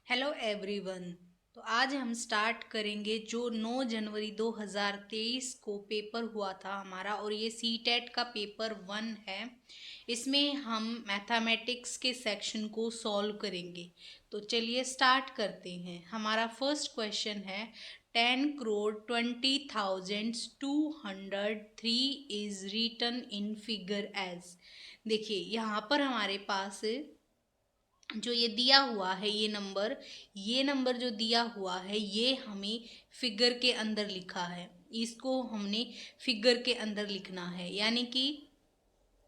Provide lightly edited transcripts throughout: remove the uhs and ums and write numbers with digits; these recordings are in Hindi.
Hello everyone. तो आज हम स्टार्ट करेंगे जो 9 जनवरी 2023 को पेपर हुआ था हमारा, और ये सी टेट का पेपर 1 है। इसमें हम मैथमेटिक्स के सेक्शन को सॉल्व करेंगे। तो चलिए स्टार्ट करते हैं। हमारा फर्स्ट क्वेश्चन है 10,20,203 is written in figure as. देखिए यहाँ पर हमारे पास जो ये दिया हुआ है ये नंबर जो दिया हुआ है ये हमें फिगर के अंदर लिखा है। इसको हमने फिगर के अंदर लिखना है, यानी कि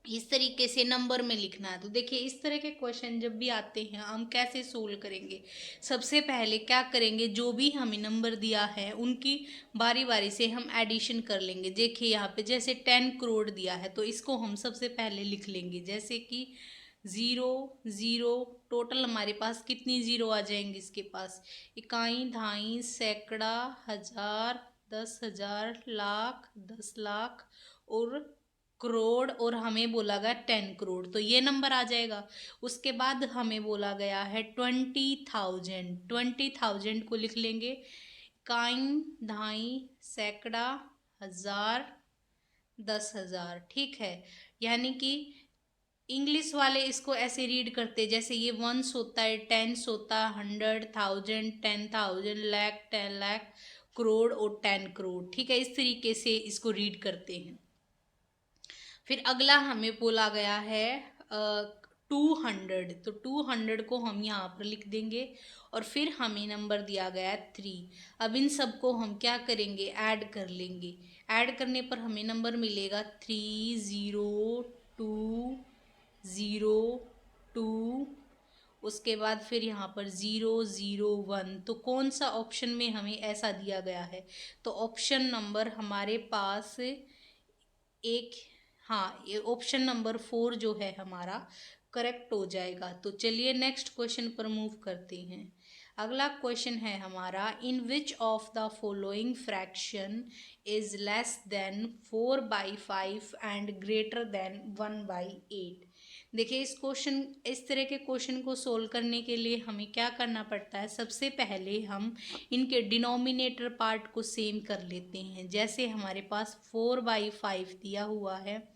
इस तरीके से नंबर में लिखना है। तो देखिए इस तरह के क्वेश्चन जब भी आते हैं हम कैसे सोल्व करेंगे। सबसे पहले क्या करेंगे, जो भी हमें नंबर दिया है उनकी बारी बारी से हम एडिशन कर लेंगे। देखिए यहाँ पे जैसे 10 करोड़ दिया है तो इसको हम सबसे पहले लिख लेंगे, जैसे कि ज़ीरो ज़ीरो। टोटल हमारे पास कितनी ज़ीरो आ जाएंगी इसके पास, इकाई, ढाई, सैकड़ा, हजार, 10,000, लाख, 10 लाख और करोड़, और हमें बोला गया 10 करोड़, तो ये नंबर आ जाएगा। उसके बाद हमें बोला गया है 20,000। 20,000 को लिख लेंगे, इकाई, ढाई, सैकड़ा, हजार, 10,000। ठीक है, यानी कि इंग्लिश वाले इसको ऐसे रीड करते जैसे ये वंस होता है, टेंस होता है, 100,000, 10,000, लाख, 10 लाख, करोड़ और 10 करोड़। ठीक है, इस तरीके से इसको रीड करते हैं। फिर अगला हमें बोला गया है 200। तो 200 को हम यहाँ पर लिख देंगे, और फिर हमें नंबर दिया गया है 3। अब इन सबको हम क्या करेंगे, ऐड कर लेंगे। ऐड करने पर हमें नंबर मिलेगा 30202। उसके बाद फिर यहाँ पर 001। तो कौन सा ऑप्शन में हमें ऐसा दिया गया है, तो ऑप्शन नंबर हमारे पास एक, हाँ, ये ऑप्शन नंबर 4 जो है हमारा करेक्ट हो जाएगा। तो चलिए नेक्स्ट क्वेश्चन पर मूव करते हैं। अगला क्वेश्चन है हमारा, in which of the following fraction is less than 4/5 and greater than 1/8। देखिए इस तरह के क्वेश्चन को सोल्व करने के लिए हमें क्या करना पड़ता है, सबसे पहले हम इनके डिनोमिनेटर पार्ट को सेम कर लेते हैं। जैसे हमारे पास 4/5 दिया हुआ है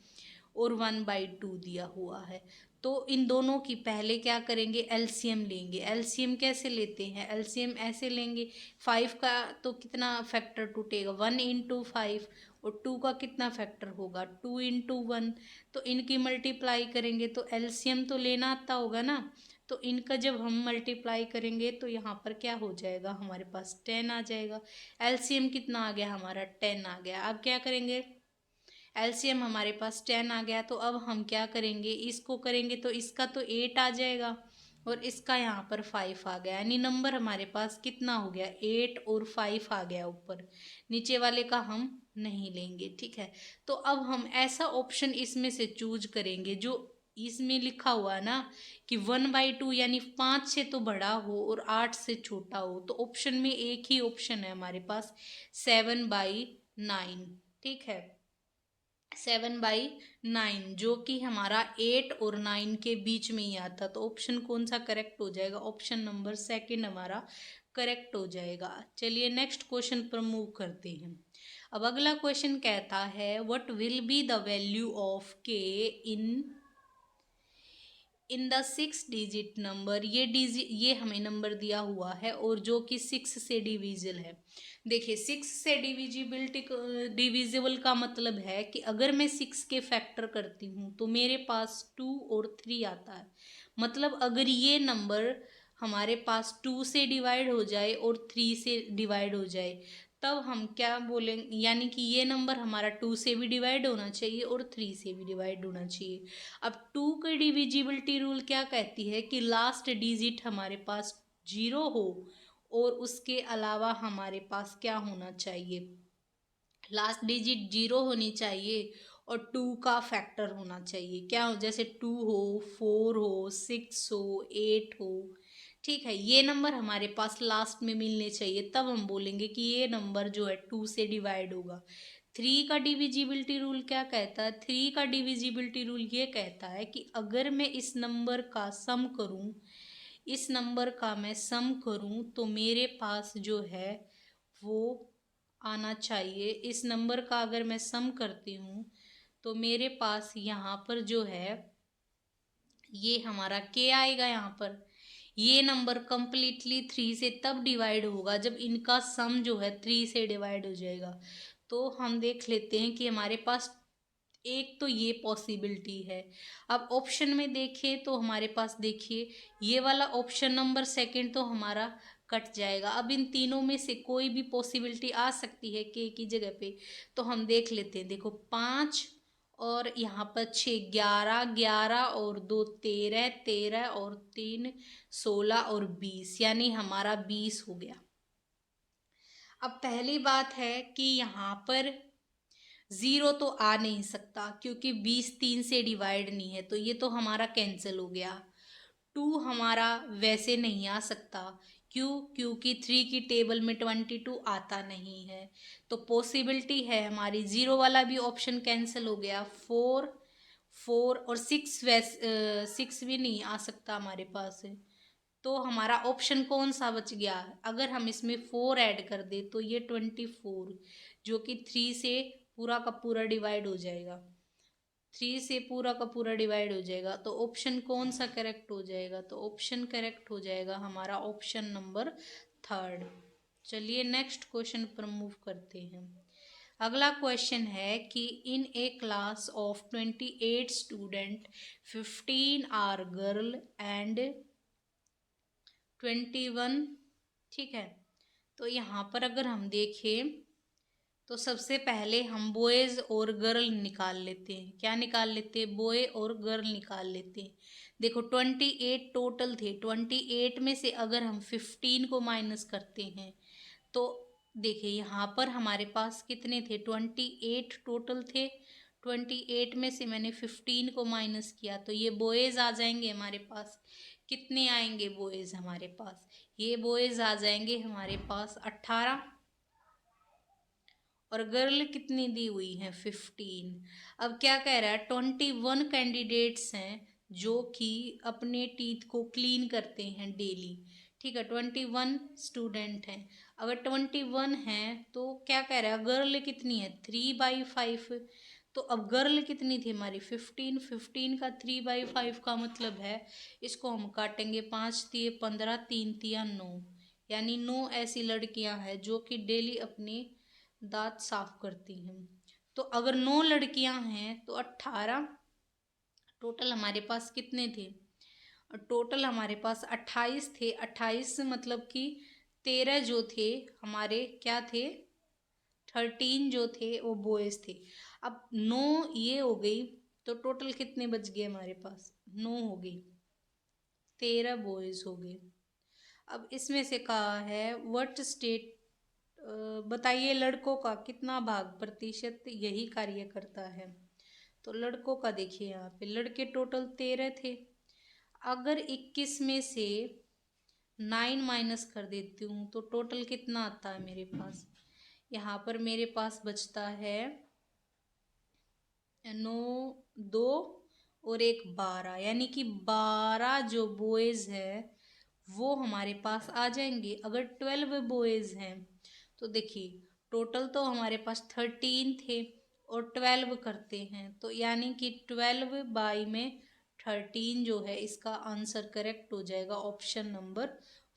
और 1/2 दिया हुआ है, तो इन दोनों की पहले क्या करेंगे, एलसीएम लेंगे। एलसीएम कैसे लेते हैं, एलसीएम ऐसे लेंगे, 5 का तो कितना फैक्टर टूटेगा, 1 × 5, और 2 का कितना फैक्टर होगा, 2 × 1। तो इनकी मल्टीप्लाई करेंगे तो एलसीएम तो लेना आता होगा ना। तो इनका जब हम मल्टीप्लाई करेंगे तो यहाँ पर क्या हो जाएगा, हमारे पास 10 आ जाएगा। एलसीएम कितना आ गया हमारा, 10 आ गया। अब क्या करेंगे, एलसीएम हमारे पास 10 आ गया, तो अब हम क्या करेंगे, इसको करेंगे तो इसका तो 8 आ जाएगा, और इसका यहाँ पर 5 आ गया, यानी नंबर हमारे पास कितना हो गया, 8 और 5 आ गया ऊपर। नीचे वाले का हम नहीं लेंगे। ठीक है, तो अब हम ऐसा ऑप्शन इसमें से चूज करेंगे जो इसमें लिखा हुआ है ना कि 1/2, यानी 5 से तो बड़ा हो और 8 से छोटा हो। तो ऑप्शन में एक ही ऑप्शन है हमारे पास, 7/9। ठीक है, 7/9, जो कि हमारा 8 और 9 के बीच में ही आता। तो ऑप्शन कौन सा करेक्ट हो जाएगा, ऑप्शन नंबर सेकंड हमारा करेक्ट हो जाएगा। चलिए नेक्स्ट क्वेश्चन पर मूव करते हैं। अब अगला क्वेश्चन कहता है, what will be the value of के इन द 6 डिजिट नंबर। ये हमें नंबर दिया हुआ है और जो कि 6 से डिविजिबल है। देखिए 6 से डिविजिबिलिटी, डिविजिबल का मतलब है कि अगर मैं 6 के फैक्टर करती हूँ तो मेरे पास 2 और 3 आता है। मतलब अगर ये नंबर हमारे पास 2 से डिवाइड हो जाए और 3 से डिवाइड हो जाए, तब हम क्या बोलेंगे, यानी कि ये नंबर हमारा 2 से भी डिवाइड होना चाहिए और 3 से भी डिवाइड होना चाहिए। अब 2 की डिविजिबिलिटी रूल क्या कहती है कि लास्ट डिजिट हमारे पास 0 हो और उसके अलावा हमारे पास क्या होना चाहिए, लास्ट डिजिट 0 होनी चाहिए और 2 का फैक्टर होना चाहिए। क्या हो, जैसे 2 हो, 4 हो, 6 हो, 8 हो। ठीक है, ये नंबर हमारे पास लास्ट में मिलने चाहिए, तब हम बोलेंगे कि ये नंबर जो है 2 से डिवाइड होगा। 3 का डिविजिबिलिटी रूल क्या कहता है, 3 का डिविजिबिलिटी रूल ये कहता है कि अगर मैं इस नंबर का सम करूं, इस नंबर का मैं सम करूं तो मेरे पास जो है वो आना चाहिए। इस नंबर का अगर मैं सम करती हूँ तो मेरे पास यहाँ पर जो है ये हमारा के आएगा। यहाँ पर ये नंबर कंप्लीटली 3 से तब डिवाइड होगा जब इनका सम जो है 3 से डिवाइड हो जाएगा। तो हम देख लेते हैं कि हमारे पास एक तो ये पॉसिबिलिटी है। अब ऑप्शन में देखें तो हमारे पास देखिए ये वाला ऑप्शन नंबर सेकंड तो हमारा कट जाएगा। अब इन तीनों में से कोई भी पॉसिबिलिटी आ सकती है के की जगह पे, तो हम देख लेते हैं। देखो 5 और यहाँ पर 6, 11, 11 और 2 13, 13 और 3 16 और 20, यानी हमारा 20 हो गया। अब पहली बात है कि यहाँ पर ज़ीरो तो आ नहीं सकता क्योंकि 20 3 से डिवाइड नहीं है, तो ये तो हमारा कैंसिल हो गया। 2 हमारा वैसे नहीं आ सकता, क्यों? क्योंकि 3 की टेबल में 22 आता नहीं है। तो पॉसिबिलिटी है हमारी ज़ीरो वाला भी ऑप्शन कैंसिल हो गया। 4 4 और 6 6 भी नहीं आ सकता हमारे पास है। तो हमारा ऑप्शन कौन सा बच गया? अगर हम इसमें 4 ऐड कर दे तो ये 24, जो कि 3 से पूरा का पूरा डिवाइड हो जाएगा। 3 से पूरा का पूरा डिवाइड हो जाएगा। तो ऑप्शन कौन सा करेक्ट हो जाएगा? तो ऑप्शन करेक्ट हो जाएगा हमारा ऑप्शन नंबर 3। चलिए नेक्स्ट क्वेश्चन पर मूव करते हैं। अगला क्वेश्चन है कि in a class of 28 student 15 are girl and 21, ठीक है। तो यहाँ पर अगर हम देखें तो सबसे पहले हम बॉयज़ और गर्ल निकाल लेते हैं। क्या निकाल लेते हैं? बॉय और गर्ल निकाल लेते हैं। देखो 28 टोटल थे, 28 में से अगर हम 15 को माइनस करते हैं तो देखिए यहाँ पर हमारे पास कितने थे? 28 टोटल थे। 28 में से मैंने 15 को माइनस किया तो ये बॉयज़ आ जाएंगे हमारे पास। कितने आएंगे बॉयज़ हमारे पास? ये बॉयज़ आ जाएंगे हमारे पास 18, और गर्ल कितनी दी हुई है? 15। अब क्या कह रहा है? 21 कैंडिडेट्स हैं जो कि अपने टीथ को क्लीन करते हैं डेली, ठीक है। 21 स्टूडेंट हैं। अगर 21 हैं तो क्या कह रहा है? गर्ल कितनी है? 3/5। तो अब गर्ल कितनी थी हमारी? 15। 15 का 3/5 का मतलब है, इसको हम काटेंगे, 5 तिये 15, 3 तिया 9, यानी 9 ऐसी लड़कियां हैं जो कि डेली अपनी दांत साफ करती हैं। तो अगर 9 लड़कियां हैं तो 18 टोटल हमारे पास कितने थे? टोटल हमारे पास 28 थे। 28 मतलब कि 13 जो थे हमारे क्या थे? 13 जो थे वो बॉयज़ थे। अब 9 ये हो गई तो टोटल कितने बच गए हमारे पास? 9 हो गई, 13 बॉयज़ हो गए। अब इसमें से कहा है व्हाट स्टेट, बताइए लड़कों का कितना भाग प्रतिशत यही कार्य करता है? तो लड़कों का देखिए यहाँ पे लड़के टोटल 13 थे। अगर 21 में से 9 माइनस कर देती हूँ तो टोटल कितना आता है मेरे पास? यहाँ पर मेरे पास बचता है 9, 2 और 1 12, यानी कि 12 जो बॉयज़ है वो हमारे पास आ जाएंगे। अगर 12 बॉयज़ हैं तो देखिए टोटल तो हमारे पास 13 थे और 12 करते हैं, तो यानी कि 12 बाई में 13 जो है इसका आंसर करेक्ट हो जाएगा ऑप्शन नंबर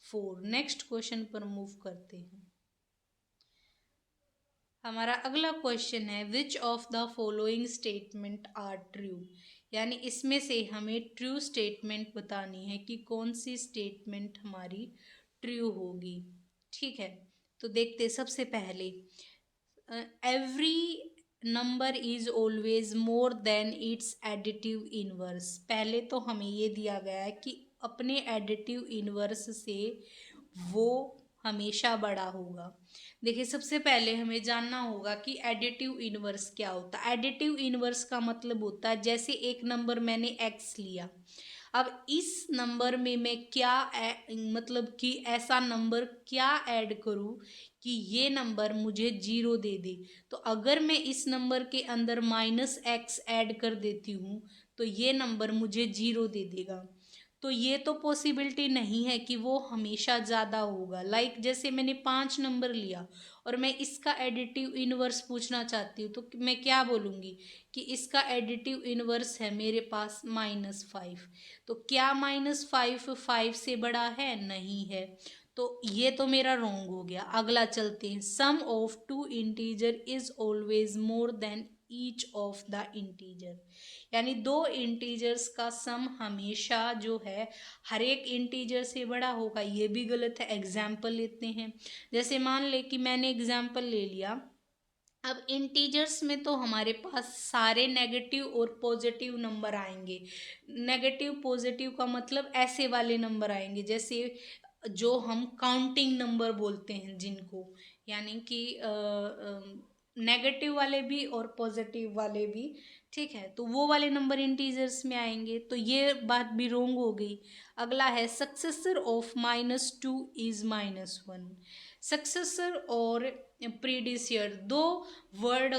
4। नेक्स्ट क्वेश्चन पर मूव करते हैं। हमारा अगला क्वेश्चन है which of the following statement are true, यानी इसमें से हमें ट्रू स्टेटमेंट बतानी है कि कौन सी स्टेटमेंट हमारी ट्रू होगी, ठीक है। तो देखते सबसे पहले every number is always more then it's additive inverse. पहले तो हमें ये दिया गया है कि अपने एडिटिव इनवर्स से वो हमेशा बड़ा होगा। देखिए सबसे पहले हमें जानना होगा कि एडिटिव इनवर्स क्या होता है। एडिटिव इनवर्स का मतलब होता है जैसे एक नंबर मैंने x लिया, अब इस नंबर में मैं क्या मतलब कि ऐसा नंबर क्या ऐड करूं कि ये नंबर मुझे 0 दे दे। तो अगर मैं इस नंबर के अंदर -x ऐड कर देती हूँ तो ये नंबर मुझे 0 दे देगा। तो ये तो पॉसिबिलिटी नहीं है कि वो हमेशा ज़्यादा होगा। लाइक जैसे मैंने 5 नंबर लिया और मैं इसका एडिटिव इनवर्स पूछना चाहती हूँ, तो मैं क्या बोलूँगी कि इसका एडिटिव इनवर्स है मेरे पास -5। तो क्या -5 5 से बड़ा है? नहीं है। तो ये तो मेरा रॉन्ग हो गया। अगला चलते हैं। Sum of two integer is always more than each of the integer, यानी दो इंटीजर्स का सम हमेशा जो है हर एक इंटीजर से बड़ा होगा, ये भी गलत है। एग्जाम्पल लेते हैं, जैसे मान ले कि मैंने एग्जाम्पल ले लिया। अब इंटीजर्स में तो हमारे पास सारे नेगेटिव और पॉजिटिव नंबर आएंगे। नेगेटिव पॉजिटिव का मतलब ऐसे वाले नंबर आएंगे जैसे जो हम काउंटिंग नंबर बोलते हैं जिनको, यानी कि नेगेटिव वाले भी और पॉजिटिव वाले भी। ठीक है, तो वो वाले नंबर इंटीजर्स में आएंगे, तो ये बात भी रोंग हो गई। अगला है सक्सेसर ऑफ -2 इज -1। सक्सेसर और प्रीडिसियर वर्ड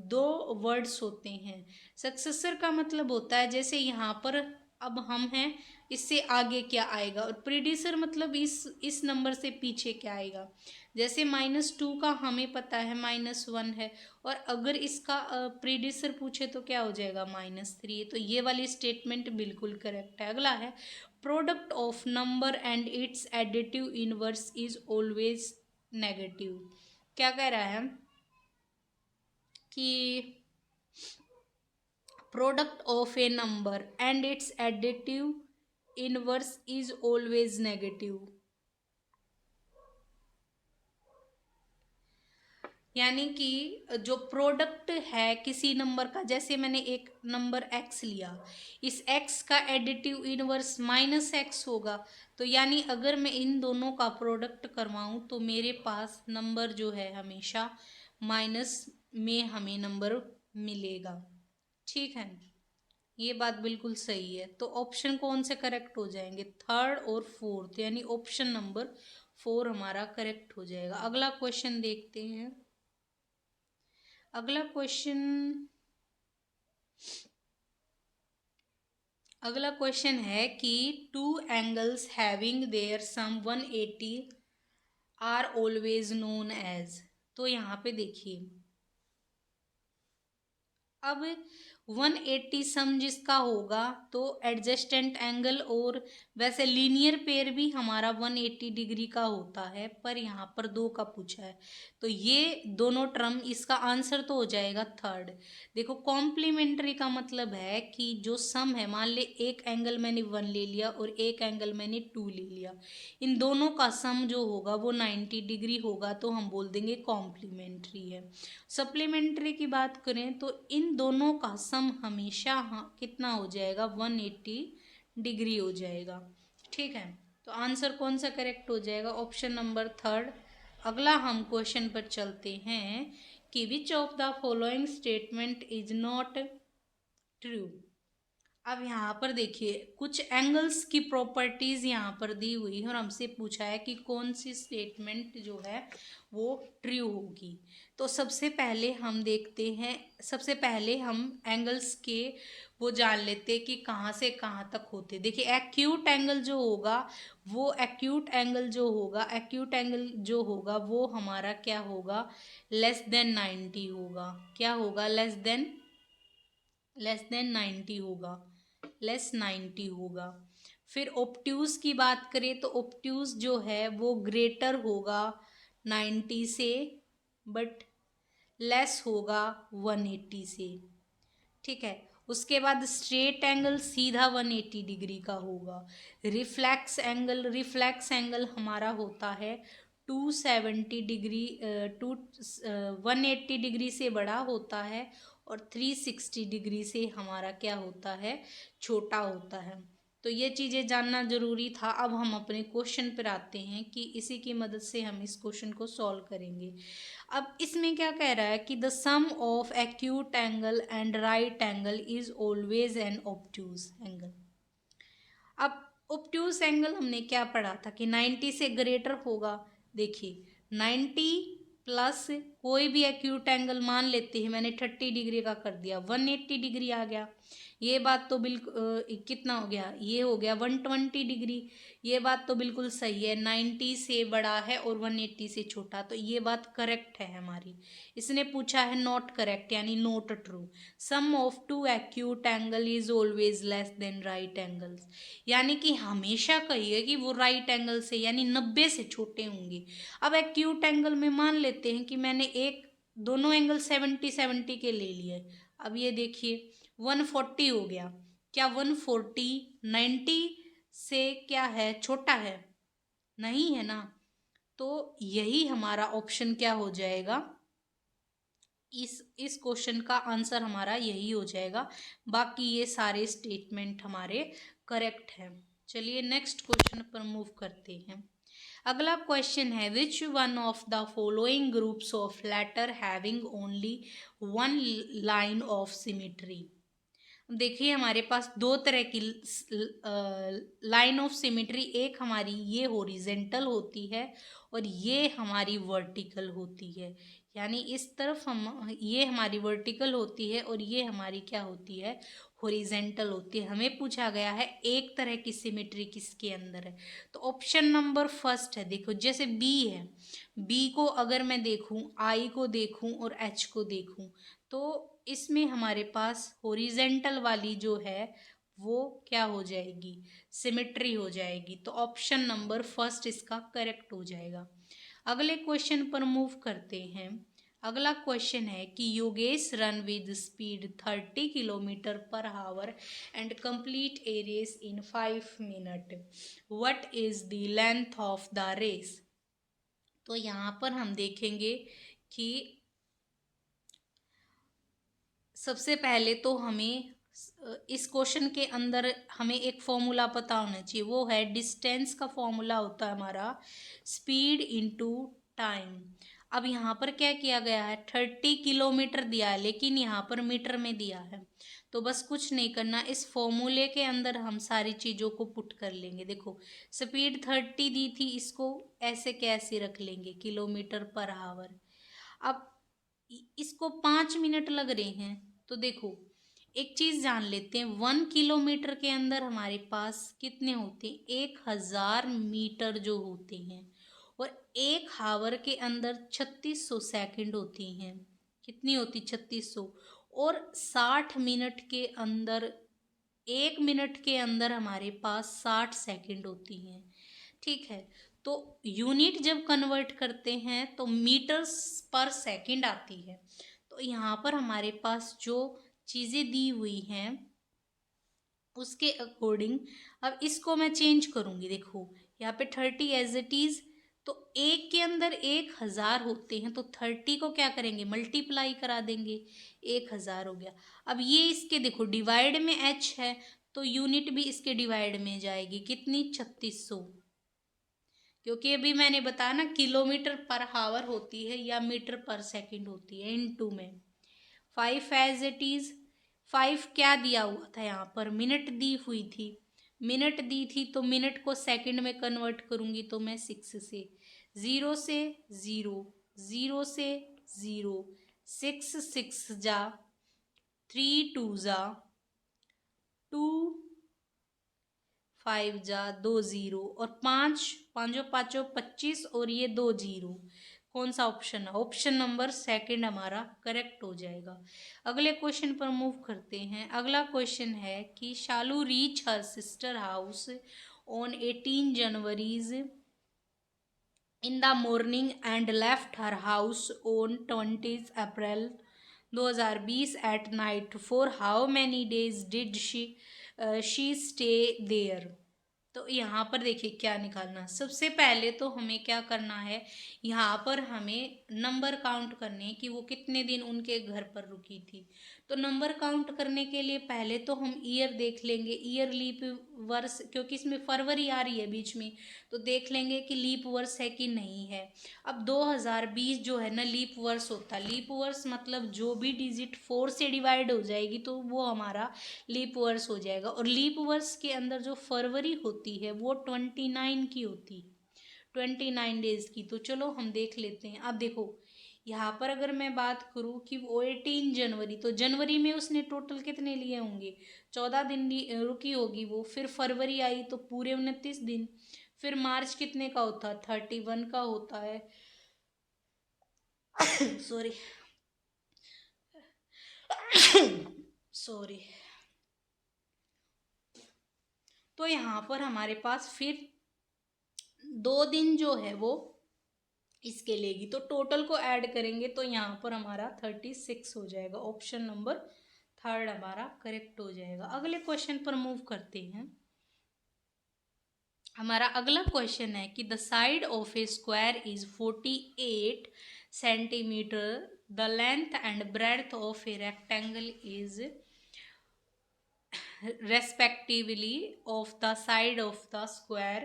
दो वर्ड्स होते हैं। सक्सेसर का मतलब होता है जैसे यहाँ पर अब हम हैं, इससे आगे क्या आएगा, और प्रीडिसर मतलब इस नंबर से पीछे क्या आएगा। जैसे -2 का हमें पता है -1 है, और अगर इसका प्रीडिसर पूछे तो क्या हो जाएगा -3। तो ये वाली स्टेटमेंट बिल्कुल करेक्ट है। अगला है product of number and it's additive inverse is always negative. क्या कह रहा है कि product of A number and it's additive inverse is always negative, यानी कि जो प्रोडक्ट है किसी नंबर का, जैसे मैंने एक नंबर x लिया, इस x का एडिटिव इनवर्स -x होगा। तो यानी अगर मैं इन दोनों का प्रोडक्ट करवाऊँ तो मेरे पास नंबर जो है हमेशा माइनस में हमें नंबर मिलेगा। ठीक है, ये बात बिल्कुल सही है। तो ऑप्शन कौन से करेक्ट हो जाएंगे? थर्ड और फोर्थ, यानी ऑप्शन नंबर 4 हमारा करेक्ट हो जाएगा। अगला क्वेश्चन देखते हैं। अगला क्वेश्चन है कि two angles having their sum 180 are always known as. तो यहाँ पे देखिए, अब 180 सम जिसका होगा तो एडजस्टेंट एंगल, और वैसे लीनियर पेयर भी हमारा 180 डिग्री का होता है, पर यहाँ पर 2 का पूछा है, तो ये दोनों टर्म, इसका आंसर तो हो जाएगा थर्ड। देखो कॉम्प्लीमेंट्री का मतलब है कि जो सम है, मान ले एक एंगल मैंने 1 ले लिया और एक एंगल मैंने 2 ले लिया, इन दोनों का सम जो होगा वो 90 डिग्री होगा, तो हम बोल देंगे कॉम्प्लीमेंट्री है। सप्लीमेंट्री की बात करें तो इन दोनों का सम हमेशा कितना हो जाएगा? 180 डिग्री हो जाएगा। ठीक है, तो आंसर कौन सा करेक्ट हो जाएगा? Option number third. अगला हम क्वेश्चन पर चलते हैं कि विच of the following statement is not true. अब यहाँ पर देखिए कुछ एंगल्स की प्रॉपर्टीज यहाँ पर दी हुई है और हमसे पूछा है कि कौन सी स्टेटमेंट जो है वो ट्रू होगी। तो सबसे पहले हम देखते हैं, सबसे पहले हम एंगल्स के वो जान लेते हैं कि कहाँ से कहाँ तक होते। देखिए एक्यूट एंगल जो होगा वो हमारा क्या होगा? लेस देन 90 होगा। क्या होगा? लेस देन 90 होगा, लेस 90 होगा। फिर ऑब्ट्यूज की बात करें तो ऑब्ट्यूज जो है वो ग्रेटर होगा 90 से, बट लेस होगा 180 से। ठीक है, उसके बाद स्ट्रेट एंगल सीधा 180 डिग्री का होगा। रिफ्लेक्स एंगल हमारा होता है 270 डिग्री, 180 डिग्री से बड़ा होता है, और 360 डिग्री से हमारा क्या होता है? छोटा होता है। तो ये चीज़ें जानना ज़रूरी था। अब हम अपने क्वेश्चन पर आते हैं कि इसी की मदद से हम इस क्वेश्चन को सॉल्व करेंगे। अब इसमें क्या कह रहा है कि the sum of acute angle and right angle is always an obtuse angle. अब ऑब्ट्यूज एंगल हमने क्या पढ़ा था कि 90 से ग्रेटर होगा। देखिए 90 प्लस कोई भी एक्यूट एंगल मान लेते हैं, मैंने 30 डिग्री का कर दिया, 180 डिग्री आ गया। ये बात तो बिल्कुल कितना हो गया, ये हो गया 120 डिग्री। ये बात तो बिल्कुल सही है, 90 से बड़ा है और 180 से छोटा, तो ये बात करेक्ट है हमारी। इसने पूछा है नॉट करेक्ट, यानी not true. Sum of two acute angle is always less than right angles, यानी कि हमेशा कहिए कि वो राइट एंगल से यानी 90 से छोटे होंगे। अब एक्यूट एंगल में मान लेते हैं कि मैंने दोनों एंगल 70-70 के ले लिए। अब ये देखिए 140 हो गया। क्या 140 90 से क्या है, छोटा है? नहीं है ना। तो यही हमारा ऑप्शन क्या हो जाएगा, इस क्वेश्चन का आंसर हमारा यही हो जाएगा। बाकी ये सारे स्टेटमेंट हमारे करेक्ट हैं। चलिए नेक्स्ट क्वेश्चन पर मूव करते हैं। अगला क्वेश्चन है, which one of the following groups of letter having only one line of symmetry. देखिए हमारे पास दो तरह की लाइन ऑफ सिमेट्री, एक हमारी ये हॉरिजेंटल होती है और ये हमारी वर्टिकल होती है। यानी इस तरफ ये हमारी वर्टिकल होती है और ये हमारी क्या होती है, हॉरिजेंटल होती है। हमें पूछा गया है एक तरह की सिमेट्री किसके अंदर है, तो ऑप्शन नंबर फर्स्ट है। देखो जैसे बी है, बी को अगर मैं देखूं, आई को देखूं और एच को देखूं, तो इसमें हमारे पास हॉरिजेंटल वाली जो है वो क्या हो जाएगी, सिमेट्री हो जाएगी। तो ऑप्शन नंबर फर्स्ट इसका करेक्ट हो जाएगा। अगले क्वेश्चन पर मूव करते हैं। अगला क्वेश्चन है कि Yogesh run with speed 30 kilometre per hour and complete a race in 5 minute, what is the length of the race. तो यहाँ पर हम देखेंगे कि सबसे पहले तो हमें इस क्वेश्चन के अंदर हमें एक फॉर्मूला पता होना चाहिए, वो है डिस्टेंस का फॉर्मूला होता है हमारा स्पीड इनटू टाइम। अब यहाँ पर क्या किया गया है, 30 किलोमीटर दिया है लेकिन यहाँ पर मीटर में दिया है। तो बस कुछ नहीं करना, इस फॉर्मूले के अंदर हम सारी चीज़ों को पुट कर लेंगे। देखो स्पीड 30 दी थी, इसको ऐसे कैसे रख लेंगे, किलोमीटर पर आवर। अब इसको 5 मिनट लग रहे हैं, तो देखो एक चीज जान लेते हैं, 1 किलोमीटर के अंदर हमारे पास कितने होते हैं, 1000 मीटर जो होते हैं, और 1 हावर के अंदर 3600 सेकंड होती हैं। कितनी होती, 3600। और 60 मिनट के अंदर, 1 मिनट के अंदर हमारे पास 60 सेकंड होती हैं। ठीक है, तो यूनिट जब कन्वर्ट करते हैं तो मीटर्स पर सेकंड आती है। तो यहाँ पर हमारे पास जो चीज़ें दी हुई हैं उसके अकॉर्डिंग अब इसको मैं चेंज करूँगी। देखो यहाँ पे 30 एज इट इज़, तो एक के अंदर 1000 होते हैं, तो 30 को क्या करेंगे, मल्टीप्लाई करा देंगे, 1000 हो गया। अब ये इसके देखो डिवाइड में h है, तो यूनिट भी इसके डिवाइड में जाएगी, कितनी, 3600। क्योंकि अभी मैंने बताया ना किलोमीटर पर हावर होती है या मीटर पर सेकंड होती है, इनटू में 5 एज इट इज। 5 क्या दिया हुआ था, यहाँ पर मिनट दी हुई थी, मिनट दी थी तो मिनट को सेकंड में कन्वर्ट करूँगी तो मैं 6 से, 0 से 0, 0 से 0, 6 6 जा, 3 2 जा 2, 5 जा 2 0, और 5 5 5 25, और ये 2 0। कौन सा ऑप्शन है, ऑप्शन नंबर सेकंड हमारा करेक्ट हो जाएगा। अगले क्वेश्चन पर मूव करते हैं। अगला क्वेश्चन है कि Shalu reach her sister house on 18 January's in the morning and left her house on 20 April 2020 at night, for how many days did she stay there. तो यहाँ पर देखिए क्या निकालना, सबसे पहले तो हमें क्या करना है, यहाँ पर हमें नंबर काउंट करने हैं कि वो कितने दिन उनके घर पर रुकी थी। तो नंबर काउंट करने के लिए पहले तो हम ईयर देख लेंगे, ईयर लीप वर्ष, क्योंकि इसमें फरवरी आ रही है बीच में, तो देख लेंगे कि लीप वर्ष है कि नहीं है। अब 2020 जो है ना लीप वर्ष होता है, लीप वर्ष मतलब जो भी डिजिट 4 से डिवाइड हो जाएगी तो वो हमारा लीप वर्ष हो जाएगा। और लीप वर्ष के अंदर जो फरवरी होती है वो 29 की होती है, 29 डेज की। तो चलो हम देख लेते हैं। अब देखो यहाँ पर अगर मैं बात करूँ कि वो 18 जनवरी, तो जनवरी में उसने टोटल कितने लिए होंगे, 14 दिन रुकी होगी वो। फिर फरवरी आई तो पूरे 29 दिन। फिर मार्च कितने का होता है, 31 का होता है। Sorry sorry. तो यहाँ पर हमारे पास फिर 2 दिन जो है वो इसके लेगी, तो टोटल को ऐड करेंगे तो यहाँ पर हमारा 36 हो जाएगा। ऑप्शन नंबर थर्ड हमारा करेक्ट हो जाएगा। अगले क्वेश्चन पर मूव करते हैं। हमारा अगला क्वेश्चन है कि the side of A square is 48 centimetre, the length and breadth of a rectangle is respectively of the side of the square,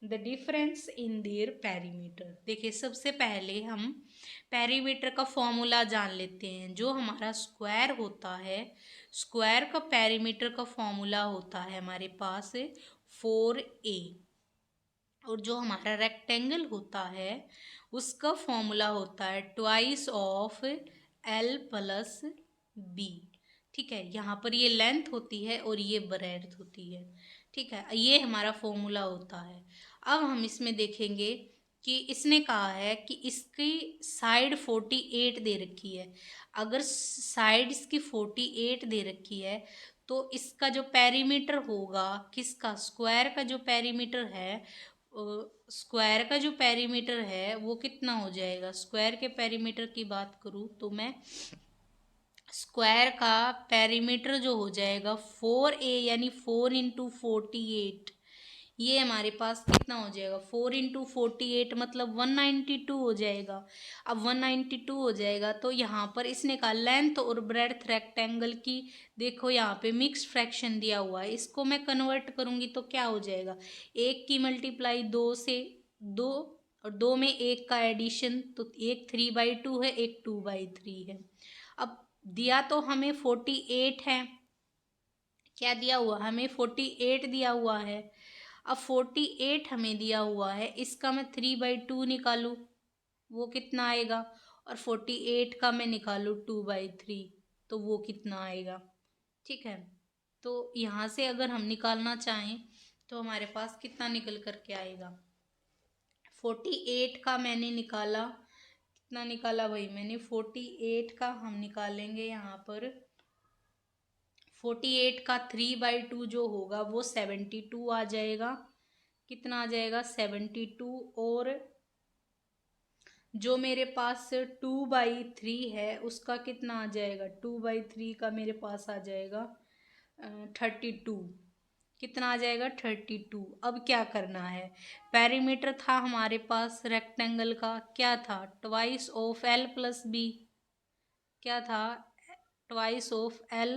the difference in their perimeter। देखिए सबसे पहले हम पेरीमीटर का फॉर्मूला जान लेते हैं। जो हमारा स्क्वायर होता है, स्क्वायर का पेरीमीटर का फॉर्मूला होता है हमारे पास 4a, और जो हमारा रेक्टेंगल होता है उसका फॉर्मूला होता है twice of l plus b। ठीक है, यहाँ पर ये लेंथ होती है और ये ब्रेड्थ होती है। ठीक है, ये हमारा फॉर्मूला होता है। अब हम इसमें देखेंगे कि इसने कहा है कि इसकी साइड 48 दे रखी है। अगर साइड इसकी 48 दे रखी है तो इसका जो पेरीमीटर होगा, किसका, स्क्वायर का जो पेरीमीटर है, स्क्वायर का जो पेरीमीटर है वो कितना हो जाएगा। स्क्वायर के पेरीमीटर की बात करूँ तो मैं स्क्वायर का पेरीमीटर जो हो जाएगा 4a, यानी 4 × 48, ये हमारे पास कितना हो जाएगा, 4 × 48 मतलब 192 हो जाएगा। अब 192 हो जाएगा तो यहाँ पर इसने कहा लेंथ और ब्रेड्थ रेक्टेंगल की, देखो यहाँ पे मिक्स फ्रैक्शन दिया हुआ है, इसको मैं कन्वर्ट करूँगी तो क्या हो जाएगा, 1 की मल्टीप्लाई 2 से 2, और 2 में 1 का एडिशन, तो एक 3/2 है, एक 2/3 है। अब दिया तो हमें 48 है, क्या दिया हुआ हमें, 48 दिया हुआ है। अब 48 हमें दिया हुआ है, इसका मैं 3/2 निकालूँ वो कितना आएगा, और 48 का मैं निकालूँ 2/3 तो वो कितना आएगा। ठीक है, तो यहाँ से अगर हम निकालना चाहें तो हमारे पास कितना निकल कर के आएगा, 48 का मैंने निकाला, कितना निकाला भाई मैंने, 48 का हम निकालेंगे यहाँ पर, 48 का 3/2 जो होगा वो 72 आ जाएगा। कितना आ जाएगा, 72। और जो मेरे पास 2/3 है उसका कितना आ जाएगा, 2/3 का मेरे पास आ जाएगा 32। कितना आ जाएगा, 32। अब क्या करना है, पेरीमीटर था हमारे पास रेक्टेंगल का, क्या था, twice of l plus B, क्या था, twice of l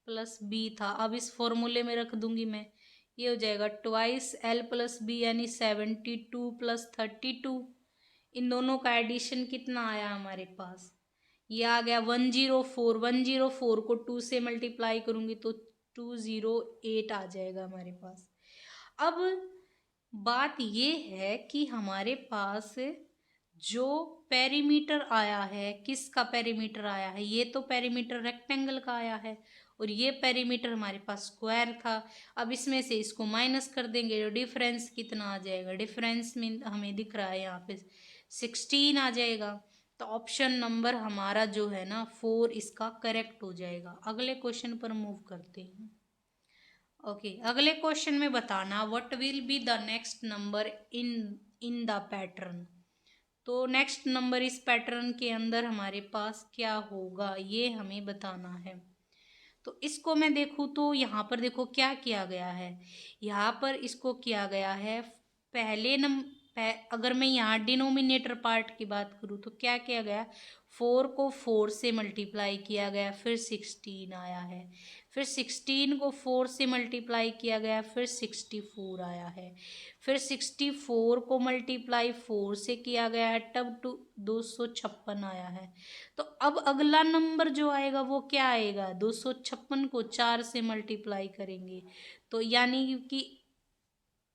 plus B था। अब इस फॉर्मूले में रख दूंगी मैं, ये हो जाएगा ट्वाइस l प्लस बी, यानी 72 प्लस 32। इन दोनों का एडिशन कितना आया हमारे पास, ये आ गया 104। 104 को 2 से मल्टीप्लाई करूंगी तो 208 आ जाएगा हमारे पास। अब बात ये है कि हमारे पास जो पेरीमीटर आया है, किसका पेरीमीटर आया है, ये तो पेरीमीटर रेक्टेंगल का आया है, और ये पेरीमीटर हमारे पास स्क्वायर था। अब इसमें से इसको माइनस कर देंगे तो डिफरेंस कितना आ जाएगा, डिफरेंस में हमें दिख रहा है यहाँ पे 16 आ जाएगा। तो ऑप्शन नंबर हमारा जो है ना 4 इसका करेक्ट हो जाएगा। अगले क्वेश्चन पर मूव करते हैं। ओके, अगले क्वेश्चन में बताना what will be the next number in the pattern. तो नेक्स्ट नंबर इस पैटर्न के अंदर हमारे पास क्या होगा ये हमें बताना है। तो इसको मैं देखूँ तो यहाँ पर देखो क्या किया गया है, यहाँ पर इसको किया गया है पहले अगर मैं यहाँ डिनोमिनेटर पार्ट की बात करूँ तो क्या किया गया, 4 को 4 से मल्टीप्लाई किया गया, फिर 16 आया है, फिर 16 को 4 से मल्टीप्लाई किया गया, फिर 64 आया है, फिर 64 को मल्टीप्लाई 4 से किया गया है, तब 256 आया है। तो अब अगला नंबर जो आएगा वो क्या आएगा, 256 को 4 से मल्टीप्लाई करेंगे तो यानी कि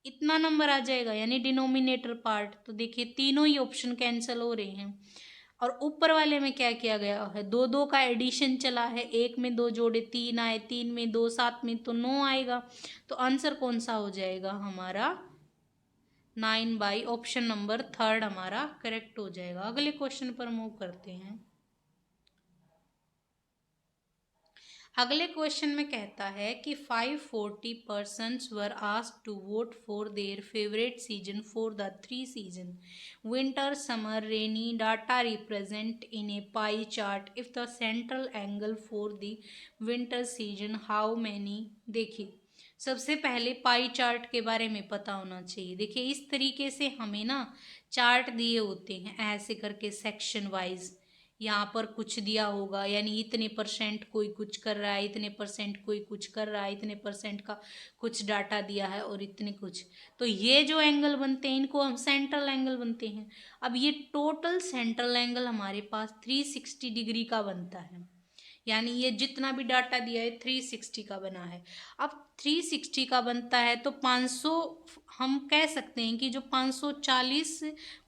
इतना नंबर आ जाएगा, यानी डिनोमिनेटर पार्ट। तो देखिए तीनों ही ऑप्शन कैंसिल हो रहे हैं, और ऊपर वाले में क्या किया गया है, दो दो का एडिशन चला है, एक में दो जोड़े तीन आए, तीन में दो, सात में तो 9 आएगा। तो आंसर कौन सा हो जाएगा हमारा, 9 बाई ऑप्शन नंबर थर्ड हमारा करेक्ट हो जाएगा। अगले क्वेश्चन पर मूव करते हैं। अगले क्वेश्चन में कहता है कि 540 persons were asked to vote for their favourite season for the 3 season winter summer rainy data represent in a pie chart if the central angle for the winter season how many. देखिए सबसे पहले पाई चार्ट के बारे में पता होना चाहिए। देखिए इस तरीके से हमें ना चार्ट दिए होते हैं ऐसे करके सेक्शन वाइज, यहाँ पर कुछ दिया होगा यानी इतने परसेंट कोई कुछ कर रहा है, इतने परसेंट कोई कुछ कर रहा है, इतने परसेंट का कुछ डाटा दिया है और इतने कुछ। तो ये जो एंगल बनते हैं इनको हम सेंट्रल एंगल बनते हैं। अब ये टोटल सेंट्रल एंगल हमारे पास 360 डिग्री का बनता है, यानी ये जितना भी डाटा दिया है 360 का बना है। अब 360 का बनता है तो 500, हम कह सकते हैं कि जो 540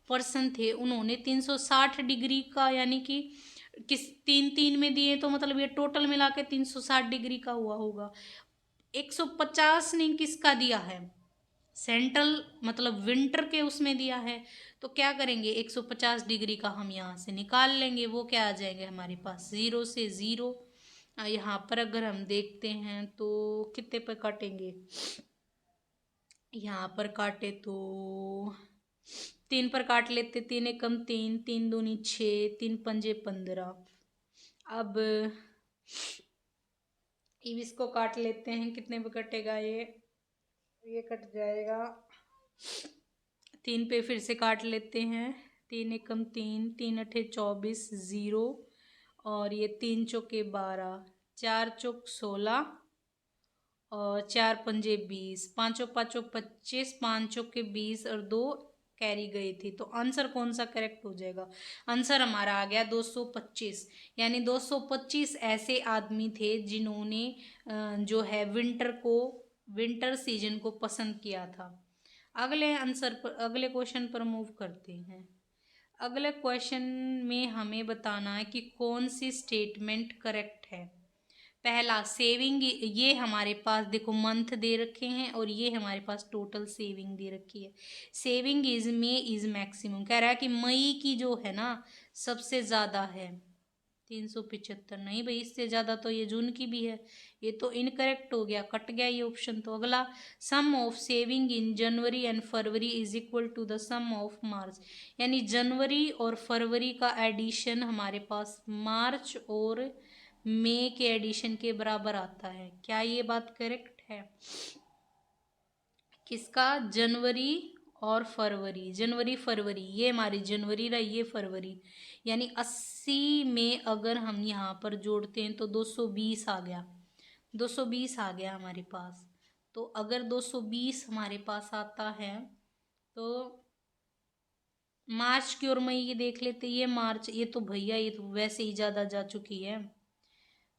पर्सन थे उन्होंने 360 डिग्री का, यानी कि किस तीन तीन में दिए तो मतलब ये टोटल मिला के 360 डिग्री का हुआ होगा। 150 ने किसका दिया है, सेंट्रल मतलब विंटर के उसमें दिया है। तो क्या करेंगे 150 डिग्री का हम यहाँ से निकाल लेंगे, वो क्या आ जाएंगे हमारे पास, जीरो से जीरो। यहाँ पर अगर हम देखते हैं तो कितने पर काटेंगे, यहाँ पर काटे तो 3 पर काट लेते, 3 एकम 3, 3 दूनी 6, 3 पंजे 15। अब इसको काट लेते हैं, कितने पे कटेगा ये कट जाएगा। 3 पे फिर से काट लेते हैं, 3 एकम 3, 3 अठे 24, ज़ीरो, और ये 3 चौके 12, 4 चौक 16 और 4 पंजे 20, पाँचों पाँचों 25, 5 चौके 20 और 2 कैरी गई थी। तो आंसर कौन सा करेक्ट हो जाएगा, आंसर हमारा आ गया 225। यानी 225 ऐसे आदमी थे जिन्होंने जो है विंटर सीजन को पसंद किया था। अगले आंसर पर, अगले क्वेश्चन पर मूव करते हैं। अगले क्वेश्चन में हमें बताना है कि कौन सी स्टेटमेंट करेक्ट है। पहला सेविंग, ये हमारे पास देखो मंथ दे रखे हैं और ये हमारे पास टोटल सेविंग दे रखी है। Saving is may is maximum, कह रहा है कि मई की जो है ना सबसे ज़्यादा है 375। नहीं भाई इससे ज़्यादा तो ये जून की भी है, ये तो इनकरेक्ट हो गया, कट गया ये ऑप्शन। तो अगला sum of saving in January and February is equal to the sum of March, यानी जनवरी और फरवरी का एडिशन हमारे पास मार्च और मई के एडिशन के बराबर आता है। क्या ये बात करेक्ट है, किसका, जनवरी और फरवरी, जनवरी फरवरी, ये हमारी जनवरी रहा, ये फरवरी, यानी 80 में अगर हम यहाँ पर जोड़ते हैं तो 220 आ गया, 220 आ गया हमारे पास। तो अगर 220 हमारे पास आता है तो मार्च की और मई की देख लेते। ये मार्च, ये तो भैया ये तो वैसे ही ज़्यादा जा चुकी है,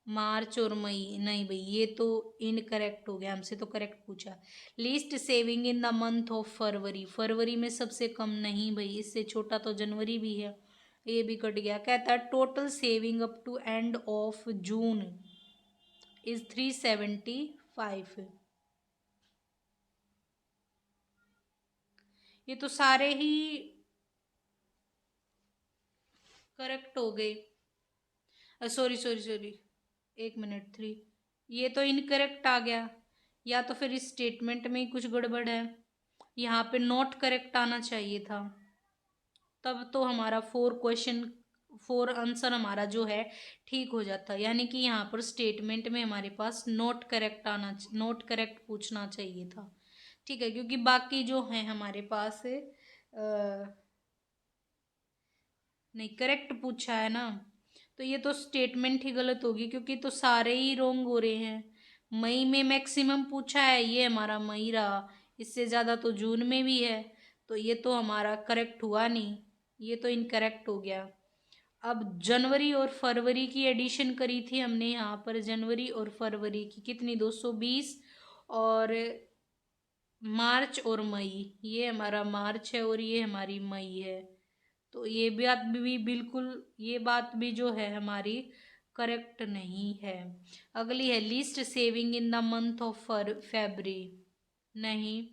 मार्च और मई नहीं भाई ये तो इनकरेक्ट हो गया, हमसे तो करेक्ट पूछा। Least saving in the month of February, फरवरी में सबसे कम नहीं भाई, इससे छोटा तो जनवरी भी है, ये भी कट गया। कहता है total saving up to end of June is 375। ये तो सारे ही करेक्ट हो गए, सॉरी सॉरी सॉरी, 1 मिनट 3, ये तो इनकरेक्ट आ गया, या तो फिर इस स्टेटमेंट में ही कुछ गड़बड़ है, यहाँ पे नॉट करेक्ट आना चाहिए था, तब तो हमारा 4 आंसर हमारा जो है ठीक हो जाता। यानी कि यहाँ पर स्टेटमेंट में हमारे पास नॉट करेक्ट पूछना चाहिए था, ठीक है, क्योंकि बाकी जो है हमारे पास नहीं करेक्ट पूछा है ना, तो ये तो स्टेटमेंट ही गलत होगी क्योंकि तो सारे ही रोंग हो रहे हैं। मई में मैक्सिमम पूछा है, ये हमारा मई रहा, इससे ज़्यादा तो जून में भी है, तो ये तो हमारा करेक्ट हुआ नहीं, ये तो इनकरेक्ट हो गया। अब जनवरी और फरवरी की एडिशन करी थी हमने यहाँ पर, जनवरी और फरवरी की कितनी 220, और मार्च और मई, ये हमारा मार्च है और ये हमारी मई है, तो ये बात भी बिल्कुल, ये बात भी जो है हमारी करेक्ट नहीं है। अगली है least saving in the month of February, नहीं,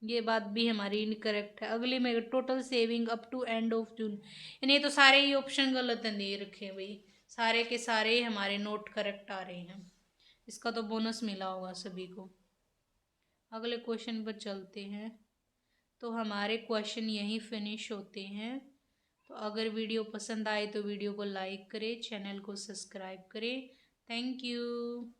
ये बात भी हमारी इनकरेक्ट है। अगली में total saving up to end of June, यानी ये तो सारे ही ऑप्शन गलत हैं दे रखे हैं भाई, सारे के सारे हमारे नोट करेक्ट आ रहे हैं। इसका तो बोनस मिला होगा सभी को। अगले क्वेश्चन पर चलते हैं। तो हमारे क्वेश्चन यहीं फिनिश होते हैं। तो अगर वीडियो पसंद आए तो वीडियो को लाइक करें, चैनल को सब्सक्राइब करें। Thank you.